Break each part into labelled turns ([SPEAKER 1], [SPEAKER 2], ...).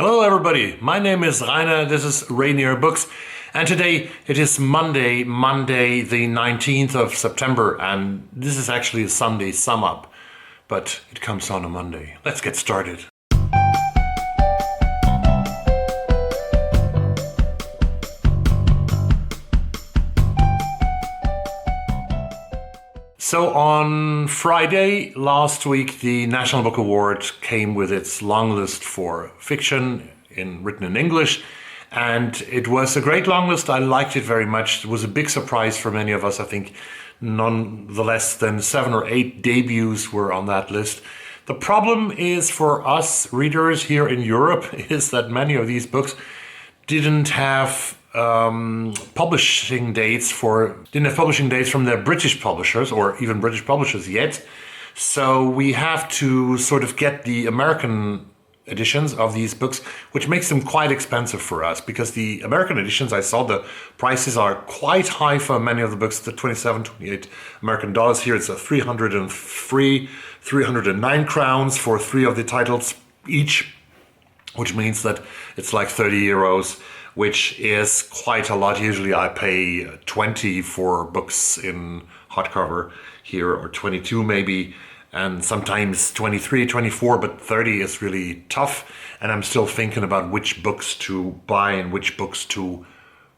[SPEAKER 1] Hello everybody, my name is Rainer, this is Rainier Books, and today it is Monday the 19th of September, and this is actually a Sunday sum up, but it comes on a Monday. Let's get started. So on Friday last week, the National Book Award came with its long list for fiction written in English, and it was a great long list. I liked it very much. It was a big surprise for many of us. I think none the less than 7 or 8 debuts were on that list. The problem is for us readers here in Europe is that many of these books didn't have publishing dates from their British publishers, or even British publishers yet. So we have to sort of get the American editions of these books, which makes them quite expensive for us, because the American editions, I saw the prices are quite high for many of the books, the 27, 28 American dollars. Here it's a 309 crowns for 3 of the titles each, which means that it's like 30 euros, which is quite a lot. Usually I pay 20 for books in hardcover here, or 22 maybe, and sometimes 23, 24, but 30 is really tough. And I'm still thinking about which books to buy and which books to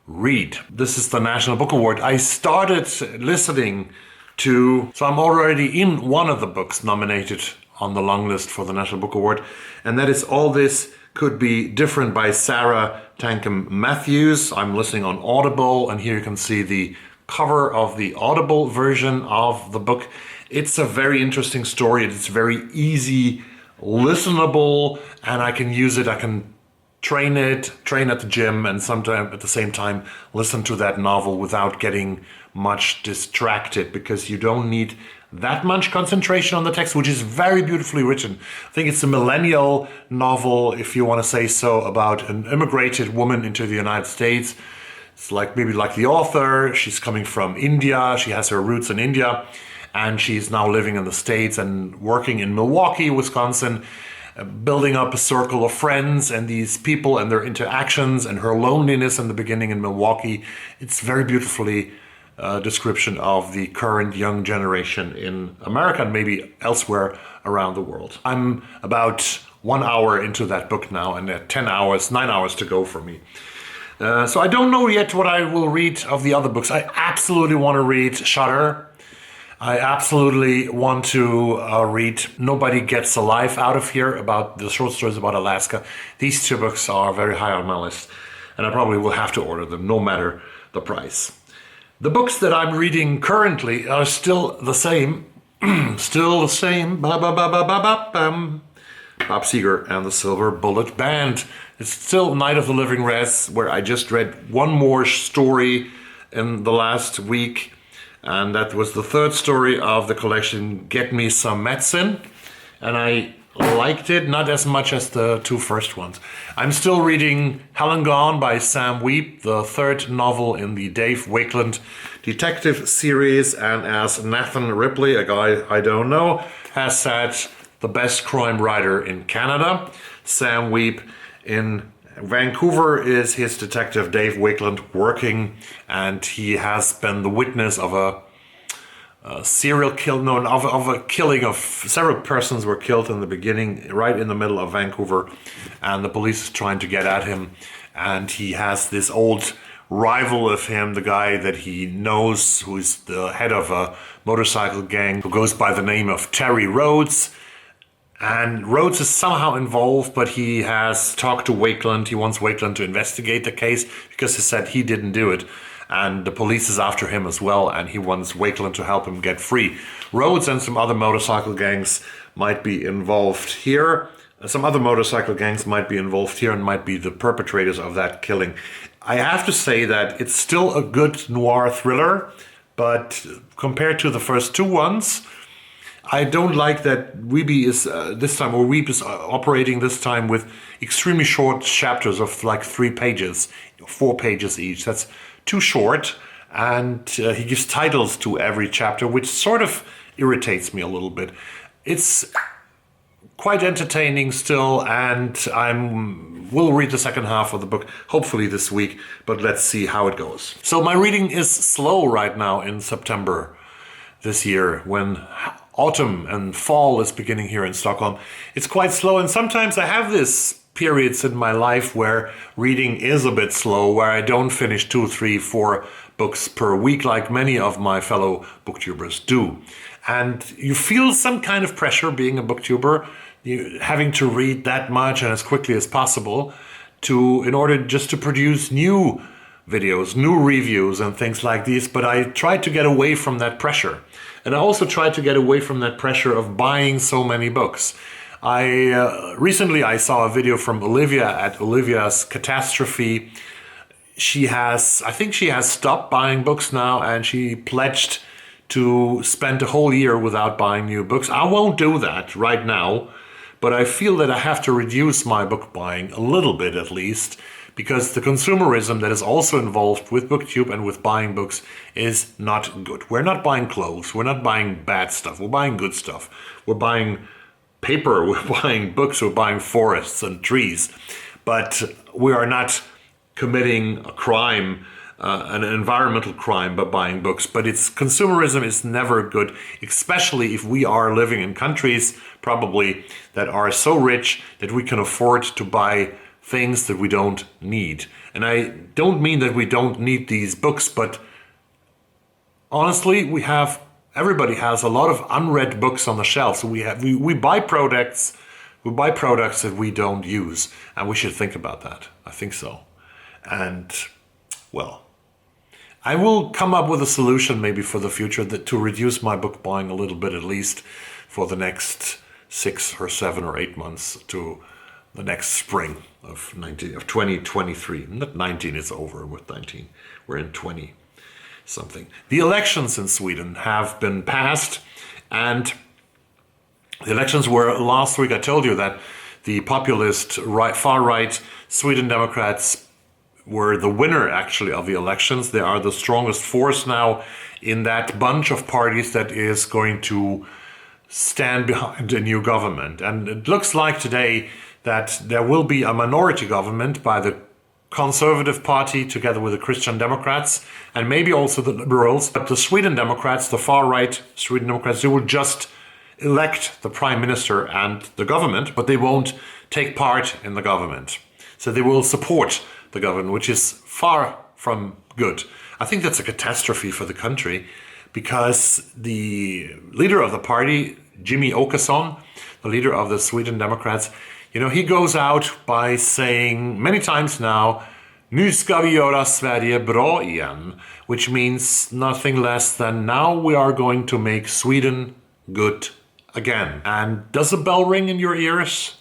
[SPEAKER 1] read. This is the National Book Award. I started listening to, so I'm already in one of the books nominated on the long list for the National Book Award, and that is All This Could Be Different by Sarah Tankham Matthews. I'm listening on Audible, and here you can see the cover of the Audible version of the book. It's a very interesting story. It's very easy, listenable, and I can use it. I can train at the gym, and sometimes at the same time listen to that novel without getting much distracted, because you don't need that much concentration on the text, which is very beautifully written. I think it's a millennial novel, if you want to say so, about an immigrated woman into the United States. It's maybe like the author. She's coming from India. She has her roots in India, and she's now living in the States and working in Milwaukee, Wisconsin, building up a circle of friends and these people and their interactions and her loneliness in the beginning in Milwaukee. It's very beautifully description of the current young generation in America and maybe elsewhere around the world. I'm about 1 hour into that book now, and 9 hours to go for me. So I don't know yet what I will read of the other books. I absolutely want to read Shutter. I absolutely want to read Nobody Gets Alive Out of Here, about the short stories about Alaska. These 2 books are very high on my list, and I probably will have to order them no matter the price. The books that I'm reading currently are still the same. Still the same. Bob Seger and the Silver Bullet Band. It's still Night of the Living Rest, where I just read one more story in the last week, and that was the 3rd story of the collection Get Me Some Medicine, and I liked it, not as much as the 2 first ones. I'm still reading Helen Gone by Sam Wiebe, the 3rd novel in the Dave Wakeland detective series, and as Nathan Ripley, a guy I don't know, has said, the best crime writer in Canada. Sam Wiebe in Vancouver is his detective Dave Wakeland working, and he has been the witness of a killing of several persons were killed in the beginning, right in the middle of Vancouver, and the police is trying to get at him, and he has this old rival of him, the guy that he knows, who's the head of a motorcycle gang, who goes by the name of Terry Rhodes. And Rhodes is somehow involved, but he has talked to Wakeland. He wants Wakeland to investigate the case because he said he didn't do it. And the police is after him as well, and he wants Wakeland to help him get free. Rhodes and some other motorcycle gangs might be involved here. Some other motorcycle gangs might be involved here and might be the perpetrators of that killing. I have to say that it's still a good noir thriller, but compared to the first 2 ones, I don't like that Wiebe is Wiebe is operating this time with extremely short chapters of like 3 pages, 4 pages each. That's too short, and he gives titles to every chapter, which sort of irritates me a little bit. It's quite entertaining still, and will read the second half of the book, hopefully this week, but let's see how it goes. So my reading is slow right now in September this year, when autumn and fall is beginning here in Stockholm. It's quite slow, and sometimes I have this periods in my life where reading is a bit slow, where I don't finish 2, 3, 4 books per week like many of my fellow booktubers do. And you feel some kind of pressure being a booktuber, having to read that much and as quickly as possible in order just to produce new videos, new reviews and things like these. But I try to get away from that pressure. And I also try to get away from that pressure of buying so many books. Recently I saw a video from Olivia at Olivia's Catastrophe. I think she has stopped buying books now, and she pledged to spend a whole year without buying new books. I won't do that right now, but I feel that I have to reduce my book buying a little bit at least, because the consumerism that is also involved with BookTube and with buying books is not good. We're not buying clothes, we're not buying bad stuff, we're buying good stuff. We're buying paper, we're buying books, we're buying forests and trees, but we are not committing a crime, an environmental crime, by buying books. But consumerism is never good, especially if we are living in countries probably that are so rich that we can afford to buy things that we don't need. And I don't mean that we don't need these books, but honestly, everybody has a lot of unread books on the shelf. So we buy products that we don't use, and we should think about that. I think so. And well, I will come up with a solution maybe for the future to reduce my book buying a little bit, at least for the next 6 or 7 or 8 months to the next spring of 2023. Not 19, it's over with 19. We're in 20 something. The elections in Sweden have been passed, and the elections were last week. I told you that the populist far-right Sweden Democrats were the winner actually of the elections. They are the strongest force now in that bunch of parties that is going to stand behind a new government. And it looks like today that there will be a minority government by the Conservative Party together with the Christian Democrats and maybe also the Liberals. But the Sweden Democrats, the far-right Sweden Democrats, they will just elect the Prime Minister and the government, but they won't take part in the government. So they will support the government, which is far from good. I think that's a catastrophe for the country, because the leader of the party, Jimmy Åkesson, the leader of the Sweden Democrats, he goes out by saying many times now, "Nu ska vi göra Sverige bra igen," which means nothing less than now we are going to make Sweden good again. And does a bell ring in your ears?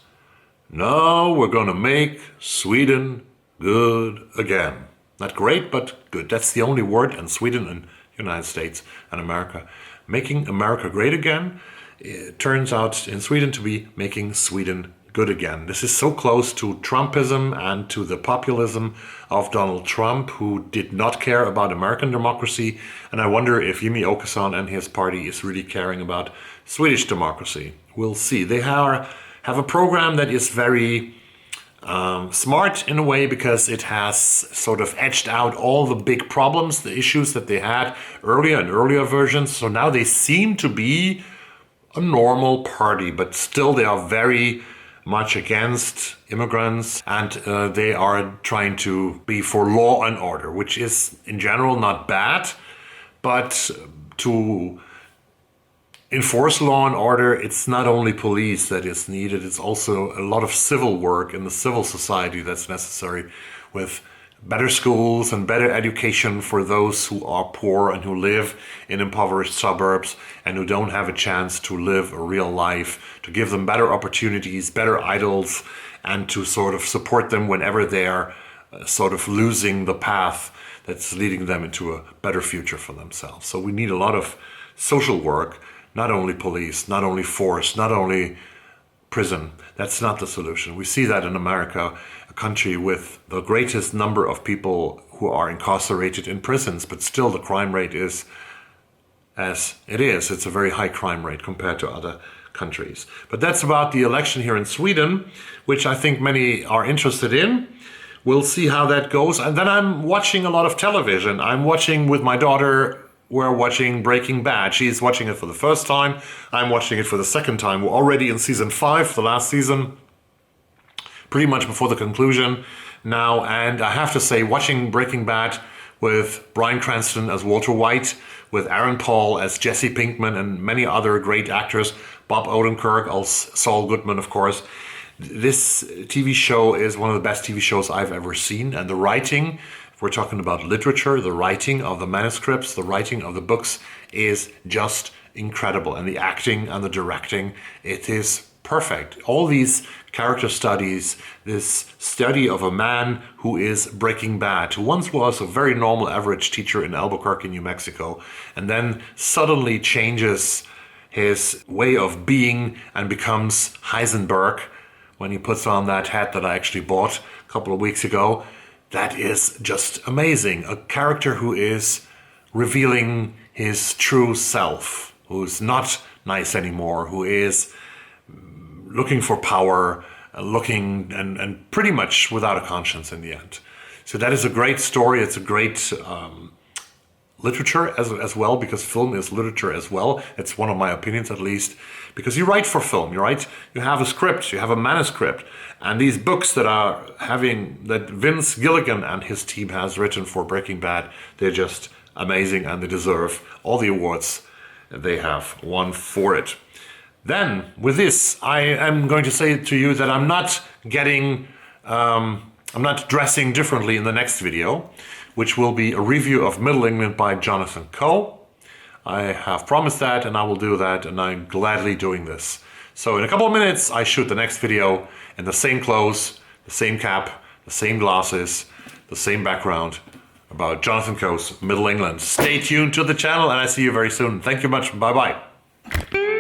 [SPEAKER 1] No, we're going to make Sweden good again. Not great, but good. That's the only word in Sweden and United States and America. Making America great again, it turns out in Sweden to be making Sweden good again. This is so close to Trumpism and to the populism of Donald Trump, who did not care about American democracy. And I wonder if Jimmy Åkesson and his party is really caring about Swedish democracy. We'll see. They have a program that is very smart in a way, because it has sort of edged out all the big problems, the issues that they had earlier in earlier versions. So now they seem to be a normal party, but still they are very much against immigrants, and they are trying to be for law and order, which is in general not bad, but to enforce law and order, it's not only police that is needed, it's also a lot of civil work in the civil society that's necessary, with better schools and better education for those who are poor and who live in impoverished suburbs and who don't have a chance to live a real life, to give them better opportunities, better idols, and to sort of support them whenever they're sort of losing the path that's leading them into a better future for themselves. So we need a lot of social work, not only police, not only force, not only prison. That's not the solution. We see that in America, a country with the greatest number of people who are incarcerated in prisons, but still the crime rate is as it is. It's a very high crime rate compared to other countries. But that's about the election here in Sweden, which I think many are interested in. We'll see how that goes. And then I'm watching a lot of television. I'm watching with my daughter, we're watching Breaking Bad. She's watching it for the first time. I'm watching it for the second time. We're already in season 5, the last season, pretty much before the conclusion now. And I have to say, watching Breaking Bad with Bryan Cranston as Walter White, with Aaron Paul as Jesse Pinkman, and many other great actors, Bob Odenkirk as Saul Goodman, of course. This TV show is one of the best TV shows I've ever seen. And the writing, if we're talking about literature, the writing of the manuscripts, the writing of the books is just incredible. And the acting and the directing, it is perfect. All these character studies, this study of a man who is Breaking Bad, who once was a very normal average teacher in Albuquerque, New Mexico, and then suddenly changes his way of being and becomes Heisenberg when he puts on that hat that I actually bought a couple of weeks ago. That is just amazing. A character who is revealing his true self, who's not nice anymore, who is looking for power, looking and pretty much without a conscience in the end. So that is a great story. It's a great literature as well, because film is literature as well. It's one of my opinions, at least, because you write for film, you have a script, you have a manuscript, and these books that Vince Gilligan and his team has written for Breaking Bad, they're just amazing, and they deserve all the awards they have won for it. Then, with this, I am going to say to you that I'm not dressing differently in the next video, which will be a review of Middle England by Jonathan Coe. I have promised that, and I will do that, and I'm gladly doing this. So in a couple of minutes, I shoot the next video in the same clothes, the same cap, the same glasses, the same background, about Jonathan Coe's Middle England. Stay tuned to the channel, and I see you very soon. Thank you much. Bye-bye.